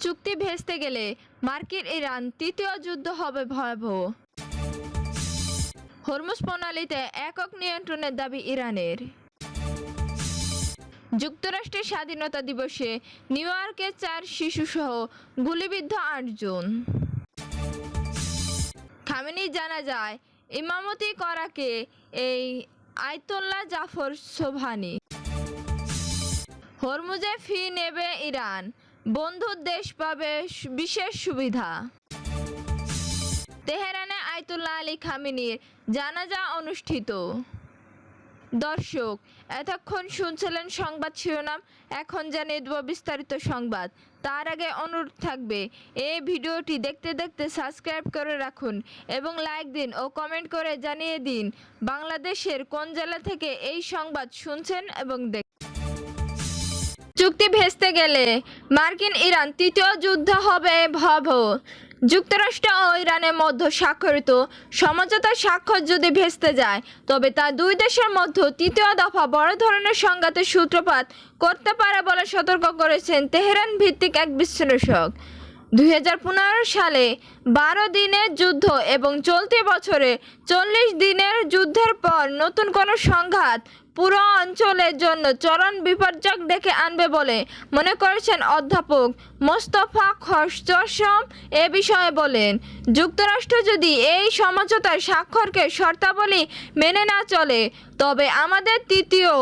চুক্তি ভেস্তে গেলে মার্কিন ইরান তৃতীয় যুদ্ধ হবে ভয়াবহ। হরমুজ প্রণালীতে একক নিয়ন্ত্রণের দাবি ইরানের। যুক্তরাষ্ট্রের স্বাধীনতা দিবসে নিউ ইয়র্কে 4 শিশুসহ গুলিবিদ্ধ 8 জন। খামেনির জানাজায় ইমামতি করাকে এই আয়াতুল্লাহ জাফর সোবহানি। হরমুজে ফি নেবে ইরান, বন্ধু দেশ পাবে বিশেষ সুবিধা। তেহরানে আয়াতুল্লাহ আলী খামেনির জানাজা অনুষ্ঠিত। দর্শক, এতক্ষণ শুনছিলেন সংবাদ শিরোনাম, এখন জানিয়ে দেব বিস্তারিত সংবাদ। তার আগে অনুরোধ থাকবে, এই ভিডিওটি দেখতে দেখতে সাবস্ক্রাইব করে রাখুন এবং লাইক দিন ও কমেন্ট করে জানিয়ে দিন বাংলাদেশের কোন জেলা থেকে এই সংবাদ শুনছেন এবং চুক্তি ভেস্তে গেলে মার্কিন ইরান তৃতীয় যুদ্ধ হবে ভয়াবহ। যুক্তরাষ্ট্র ও ইরানের মধ্যে স্বাক্ষরিত সমঝোতার স্বাক্ষর যদি ভেস্তে যায়, তবে তা দুই দেশের মধ্যে তৃতীয় দফা বড় ধরনের সংঘাতের সূত্রপাত করতে পারে বলে সতর্ক করেছেন তেহরান ভিত্তিক এক বিশ্লেষক। 2015 সালে 12 দিনের যুদ্ধ এবং চলতি বছরে 40 দিনের যুদ্ধের পর নতুন কোনো সংঘাত পুরো অঞ্চলের জন্য চরম বিপর্যয় ডেকে আনবে বলে মনে করেছেন অধ্যাপক মোস্তফা খোরশম। এ বিষয়ে বলেন, যুক্তরাষ্ট্র যদি এই সমঝোতার স্বাক্ষরকে শর্তাবলী মেনে না চলে, তবে আমাদের তৃতীয়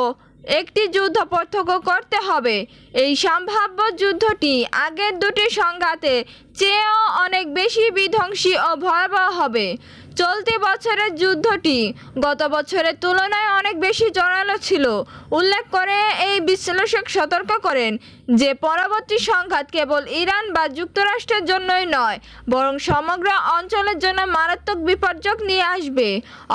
একটি যুদ্ধ প্রত্যক্ষ করতে হবে। এই সম্ভাব্য যুদ্ধটি আগের দুটি সংঘাতের চেয়েও অনেক বেশি বিধ্বংসী ও ভয়াবহ হবে। চলতি বছরের যুদ্ধটি গত বছরের তুলনায় অনেক বেশি জোরালো ছিল উল্লেখ করে এই বিশ্লেষক সতর্ক করেন যে পরবর্তী সংঘাত কেবল ইরান বা যুক্তরাষ্ট্রের জন্যই নয়, বরং সমগ্র অঞ্চলের জন্য মারাত্মক বিপর্যয় নিয়ে আসবে।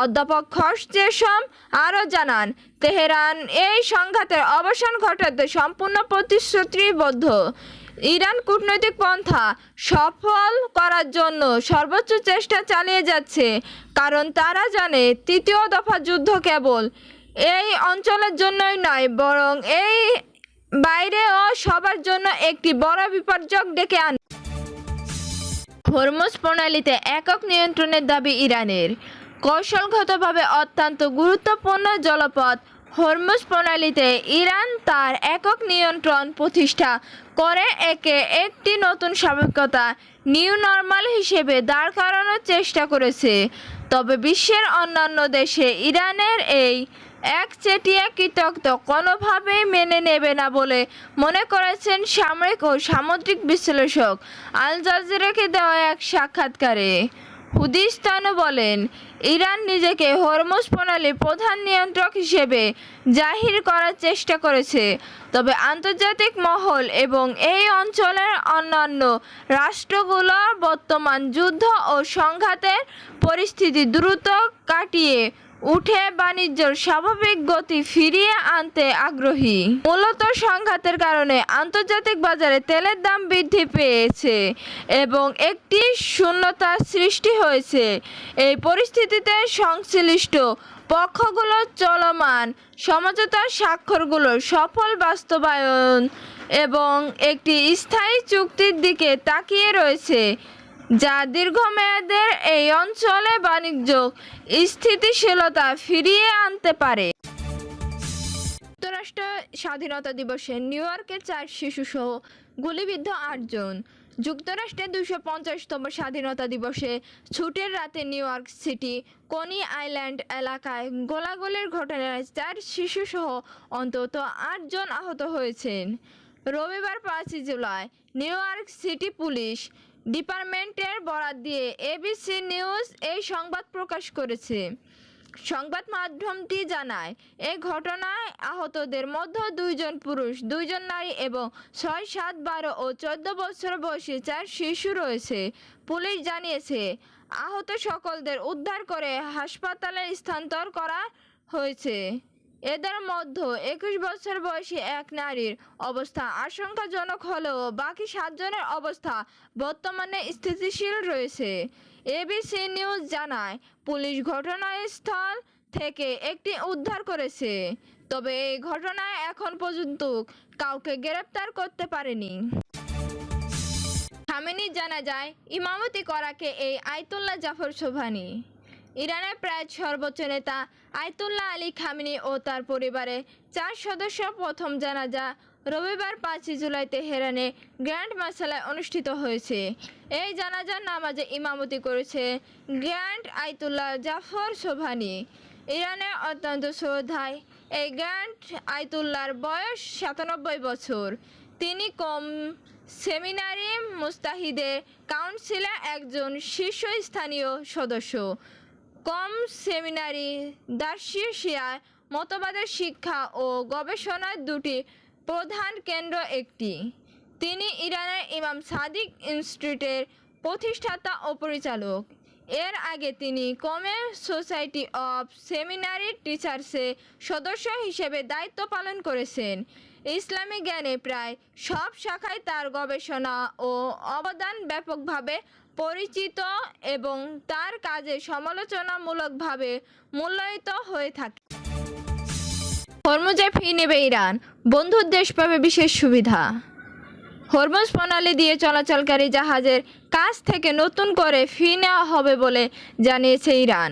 অধ্যাপক খোরশম আরও জানান, তেহরান এই সংঘাতের অবসান ঘটাতে সম্পূর্ণ প্রতিশ্রুতিবদ্ধ। ইরান কূটনৈতিক পন্থা সফল করার জন্য সর্বোচ্চ চেষ্টা চালিয়ে যাচ্ছে, কারণ তারা জানে তৃতীয় দফা যুদ্ধ কেবল এই অঞ্চলের জন্যই নয়, বরং এই বাইরেও সবার জন্য একটি বড় বিপর্যয় ডেকে আনবে। হরমুজ প্রণালীতে একক নিয়ন্ত্রণের দাবি ইরানের। কৌশলগতভাবে অত্যন্ত গুরুত্বপূর্ণ জলপথ হরমুজ প্রণালীতে ইরান তার একক নিয়ন্ত্রণ প্রতিষ্ঠা করে একে একটি নতুন স্বাভাবিকতা, নিউ নর্মাল হিসেবে দাঁড় করানোর চেষ্টা করেছে। তবে বিশ্বের অন্যান্য দেশে ইরানের এই একচেটিয়া কৃতিত্ব কোনোভাবেই মেনে নেবে না বলে মনে করেছেন সামরিক ও সামুদ্রিক বিশ্লেষক। আল জাজিরাকে দেওয়া এক সাক্ষাৎকারে হুদিস্তানু বলেন, ইরান নিজেকে হরমুজ প্রণালীর প্রধান নিয়ন্ত্রক হিসেবে জাহির করার চেষ্টা করেছে, তবে আন্তর্জাতিক মহল এবং এই অঞ্চলের অন্যান্য রাষ্ট্রগুলোর বর্তমান যুদ্ধ ও সংঘাতের পরিস্থিতি দ্রুত কাটিয়ে উঠে বাণিজ্যের স্বাভাবিক গতি ফিরিয়ে আনতে আগ্রহী। মূলত সংঘাতের কারণে আন্তর্জাতিক বাজারে তেলের দাম বৃদ্ধি পেয়েছে এবং একটি শূন্যতার সৃষ্টি হয়েছে। এই পরিস্থিতিতে সংশ্লিষ্ট পক্ষগুলোর চলমান সমঝোতার স্বাক্ষরগুলোর সফল বাস্তবায়ন এবং একটি স্থায়ী চুক্তির দিকে তাকিয়ে রয়েছে, যা দীর্ঘমেয়াদের এই অঞ্চলে বাণিজ্য স্থিতিশীলতা ফিরিয়ে আনতে পারে। যুক্তরাষ্ট্র স্বাধীনতা দিবসে নিউ ইয়র্কের 4 শিশুসহ গুলিবিদ্ধ 8 জন। যুক্তরাষ্ট্রের 250তম স্বাধীনতা দিবসে ছুটির রাতে নিউ ইয়র্ক সিটি কনি আইল্যান্ড এলাকায় গোলাগুলির ঘটনায় 4 শিশুসহ অন্তত 8 জন আহত হয়েছেন। রবিবার 5 July new York city police ডিপার্টমেন্টের বরাত দিয়ে এবিসি নিউজ এই সংবাদ প্রকাশ করেছে। সংবাদ মাধ্যমটি জানায়, এই ঘটনায় আহতদের মধ্যে 2 জন পুরুষ, 2 জন নারী এবং 6, 7, 12 ও 14 বছর বয়সী 4 শিশু রয়েছে। পুলিশ জানিয়েছে, আহত সকলদের উদ্ধার করে হাসপাতালে স্থানান্তর করা হয়েছে। এদের মধ্যে 21 বছর বয়সী এক নারীর অবস্থা আশঙ্কাজনক হলেও বাকি 7 জনের অবস্থা বর্তমানে স্থিতিশীল রয়েছে। এবিসি নিউজ জানায়, পুলিশ ঘটনাস্থল থেকে একটি উদ্ধার করেছে, তবে এই ঘটনায় এখন পর্যন্ত কাউকে গ্রেপ্তার করতে পারেনি। খামেনির জানাজায় ইমামতি করাকে এই আয়াতুল্লাহ জাফর সোবহানি। ইরানের প্রায় সর্বোচ্চ নেতা আয়াতুল্লাহ আলী খামেনি ও তার পরিবারের 4 সদস্য প্রথম জানাজা রবিবার 5 জুলাই তেহরানে গ্র্যান্ড মাসালায় অনুষ্ঠিত হয়েছে। এই জানাজার নামাজে ইমামতি করেছে গ্র্যান্ড আয়াতুল্লাহ জাফর সোবহানি। ইরানের অত্যন্ত শ্রদ্ধায় এই গ্র্যান্ড আয়াতুল্লাহর বয়স 97 বছর। তিনি কম সেমিনারি মুস্তাহিদের কাউন্সিলের একজন শীর্ষস্থানীয় সদস্য। কম সেমিনারি দার্শিয়ায় মতবাদের শিক্ষা ও গবেষণার দুটি প্রধান কেন্দ্র একটি। তিনি ইরানের ইমাম সাদিক ইনস্টিটিউটের প্রতিষ্ঠাতা ও পরিচালক। এর আগে তিনি কমে সোসাইটি অফ সেমিনারি টিচার্সের সদস্য হিসেবে দায়িত্ব পালন করেছেন। ইসলামী জ্ঞানে প্রায় সব শাখায় তার গবেষণা ও অবদান ব্যাপকভাবে পরিচিত এবং তার কাজে সমালোচনামূলকভাবে মূল্যায়িত হয়ে থাকে। হরমুজে ফি নেবে ইরান, বন্ধুর দেশ পাবে বিশেষ সুবিধা। হরমুজ প্রণালী দিয়ে চলাচলকারী জাহাজের কাছ থেকে নতুন করে ফি নেওয়া হবে বলে জানিয়েছে ইরান।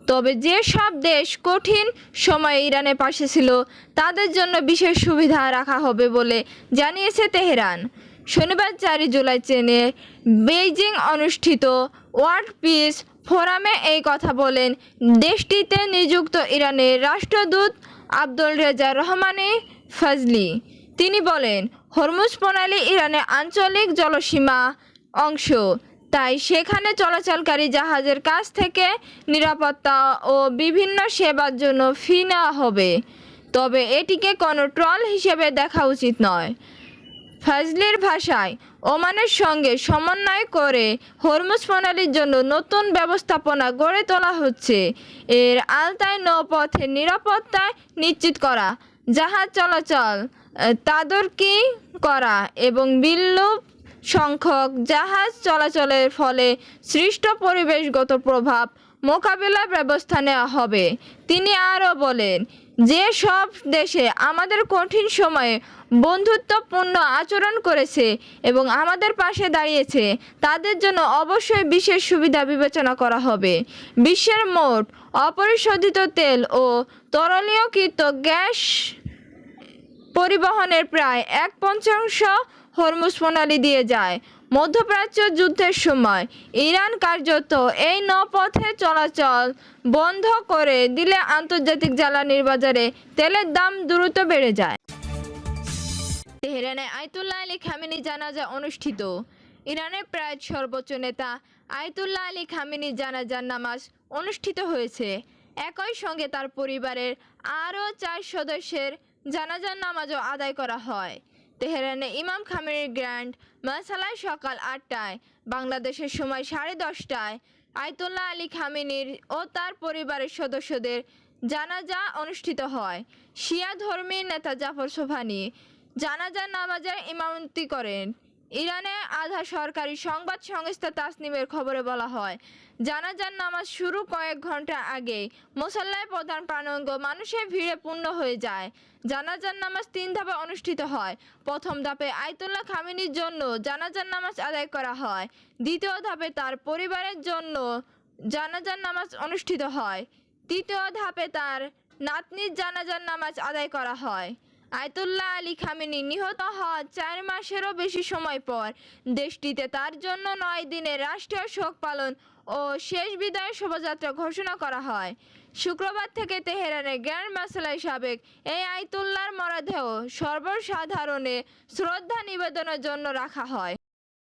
তবে যেসব দেশ কঠিন সময়ে ইরানের পাশে ছিল তাদের জন্য বিশেষ সুবিধা রাখা হবে বলে জানিয়েছে তেহরান। শনিবার 4 জুলাই চীনে বেইজিং অনুষ্ঠিত ওয়ার্ল্ড পিস ফোরামে এই কথা বলেন দেশটিতে নিযুক্ত ইরানের রাষ্ট্রদূত আব্দুল রেজা রহমানি ফজলি। তিনি বলেন, হরমুজ প্রণালী ইরানের আঞ্চলিক জলসীমা অংশ, তাই সেখানে চলাচলকারী জাহাজের কাছ থেকে নিরাপত্তা ও বিভিন্ন সেবার জন্য ফি নেওয়া হবে। তবে এটিকে কোনো ট্রল হিসেবে দেখা উচিত নয়। ফজলির ভাষায়, ওমানের সঙ্গে সমন্বয় করে হরমুজ প্রণালীর জন্য নতুন ব্যবস্থাপনা গড়ে তোলা হচ্ছে। এর আওতায় নৌপথের নিরাপত্তা নিশ্চিত করা, জাহাজ চলাচল তদারকি করা এবং বিপুল সংখ্যক জাহাজ চলাচলের ফলে সৃষ্ট পরিবেশগত প্রভাব মোকাবিলার ব্যবস্থা নেওয়া হবে। তিনি আরও বলেন, যে সব দেশে আমাদের কঠিন সময়ে বন্ধুত্বপূর্ণ আচরণ করেছে এবং আমাদের পাশে দাঁড়িয়েছে তাদের জন্য অবশ্যই বিশেষ সুবিধা বিবেচনা করা হবে। বিশ্বের মোট অপরিশোধিত তেল ও তরলীয়কৃত গ্যাস পরিবহনের প্রায় 1/5 হরমুজ প্রণালী দিয়ে যায়। মধ্যপ্রাচ্য যুদ্ধের সময় ইরান কার্যত এই নৌপথে চলাচল বন্ধ করে দিলে আন্তর্জাতিক জ্বালানির বাজারে তেলের দাম দ্রুত বেড়ে যায়। তেহরানে আয়াতুল্লাহ আলী খামেনি জানাজা অনুষ্ঠিত। ইরানের প্রায় সর্বোচ্চ নেতা আয়াতুল্লাহ আলী খামেনির জানাজার নামাজ অনুষ্ঠিত হয়েছে। একই সঙ্গে তার পরিবারের আরও 4 সদস্যের জানাজার নামাজও আদায় করা হয়। তেহরানে ইমাম খামেনির গ্র্যান্ড মাসালায় সকাল 8টায়, বাংলাদেশের সময় 10:30টায় আয়াতুল্লাহ আলী খামেনির ও তার পরিবারের সদস্যদের জানাজা অনুষ্ঠিত হয়। শিয়া ধর্মীয় নেতা জাফর সোবহানি জানাজার নামাজের ইমামতি করেন। ইরানের আধা সরকারি সংবাদ সংস্থা তাসনিমের খবরে বলা হয়, জানাজার নামাজ শুরু কয়েক ঘন্টা আগে মুসল্লায় প্রধান প্রাণাঙ্গ মানুষের ভিড়ে পূর্ণ হয়ে যায়। জানাজার নামাজ 3 ধাপে অনুষ্ঠিত হয়। প্রথম ধাপে আয়াতুল্লাহ খামেনির জন্য জানাজার নামাজ আদায় করা হয়। দ্বিতীয় ধাপে তার পরিবারের জন্য জানাজার নামাজ অনুষ্ঠিত হয়। তৃতীয় ধাপে তার নাতনির জানাজার নামাজ আদায় করা হয়। আয়াতুল্লাহ আলী খামেনি নিহত হওয়ার 4 মাসেরও বেশি সময় পর দেশটিতে তার জন্য 9 দিনের রাষ্ট্রীয় শোক পালন ও শেষ বিদায় শোভাযাত্রা ঘোষণা করা হয়। শুক্রবার থেকে তেহরানের গ্র্যান্ড মাসালায় সাবেক এই আয়াতুল্লাহর মরদেহ সর্বসাধারণে শ্রদ্ধা নিবেদনের জন্য রাখা হয়।